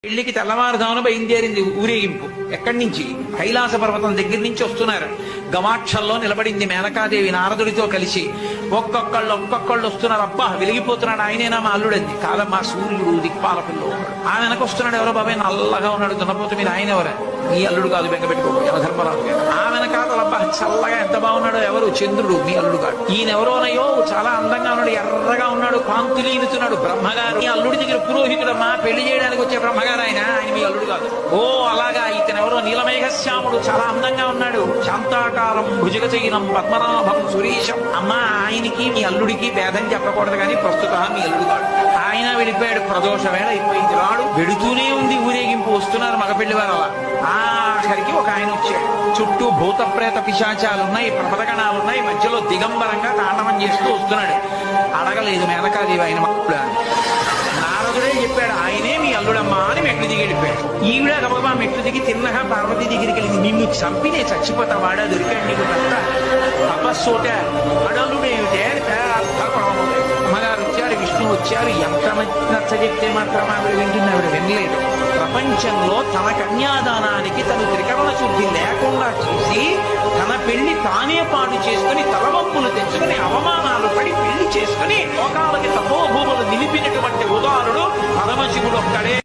పెళ్లికి తెల్లవారుజామున బయలుదేరింది ఊరేగింపు. ఎక్కడి నుంచి? కైలాస పర్వతం దగ్గర నుంచి వస్తున్నారు. గవాక్షంలో నిలబడింది మేనకాదేవి నారదుడితో కలిసి. ఒక్కొక్కళ్ళు వస్తున్నారు. అబ్బా వెలిగిపోతున్నాడు, ఆయనేనా మా అల్లుడంది. కాదమ్మా, సూర్యుడు దిక్పాలకుల్లో ఉన్నాడు. ఆ వెనక వస్తున్నాడు. ఎవరో బాబాయ్ నల్లగా ఉన్నాడు, దున్నపోతే మీరు ఆయన ఎవరా? మీ అల్లుడు కాదు, బెంగ పెట్టుకోడు, యమధర్మరాజు గారు. ఆ వెనకాతల అబ్బా చల్లగా ఎంత బాగున్నాడో, ఎవరు? చంద్రుడు, మీ అల్లుడు కాదు. ఈయనెవరోనయ్యో చాలా అందంగా ఉన్నాడు, ఎర్రగా ఉన్నాడు, కాంతులు ఈనుతున్నాడు. బ్రహ్మగారు. మీ అల్లుడి దగ్గర పురోహితుడమ్మా, పెళ్లి చేయడానికి వచ్చే బ్రహ్మగారు ఆయన మీ అల్లుడు కాదు. ఓ అలాగా. ఇతను ఎవరో నీలమేఘశ్యాముడు, చాలా అందంగా ఉన్నాడు. శాంతాకారం భుజగచైనం పద్మనాభం సురీశం. అమ్మా, ఆయనకి మీ అల్లుడికి భేదం చెప్పకూడదు కానీ ప్రస్తుతం మీ అల్లుడు కాదు. ఆయన వెళ్ళిపోయాడు. ప్రదోష వేళ అయిపోయింది. రాడు వెడుతూనే ఉంది ఊరేగింపు. వస్తున్నారు మగపెళ్లి వారు. అలా ఆఖరికి ఒక ఆయన వచ్చాడు. చుట్టూ భూత ప్రేత పిశాచాలున్నాయి, ప్రపదగణాలున్నాయి. మధ్యలో దిగంబరంగా తాండవం చేస్తూ వస్తున్నాడు. అడగలేదు మేనకాదేవి ఆయన మక్కుడా. నారదుడే చెప్పాడు, ఆయనే మీ అల్లుడమ్మా అని మెట్లు దిగి వెళ్ళిపోయాడు. ఈవిడ గబగబా మెట్లు దిగి తిన్నగా పార్వతీ దగ్గరికి వెళ్ళింది. నిన్ను చంపినే చచ్చిపోతా, వాడా దొరికాడు నీకు కట్ట తపస్సోట అడలుడేమిటే అమ్మగారు వచ్చారు, విష్ణు వచ్చారు. ఎంత నచ్చ చెప్తే మాత్రం ఆవిడ వింటుంది. ఆవిడ వినలేదు. ప్రపంచంలో తన కన్యాదానానికి తను త్రికరణ శుద్ధి లేకుండా చేసి తన పెళ్లి తానే పాటు చేసుకుని తలవంపులు తెచ్చుకుని అవమానాలు పడి పెళ్లి చేసుకుని లోకాలకి తపోభూములు నిలిపినటువంటి ఉదాహరణుడు పరమశివుడు ఒక్కడే.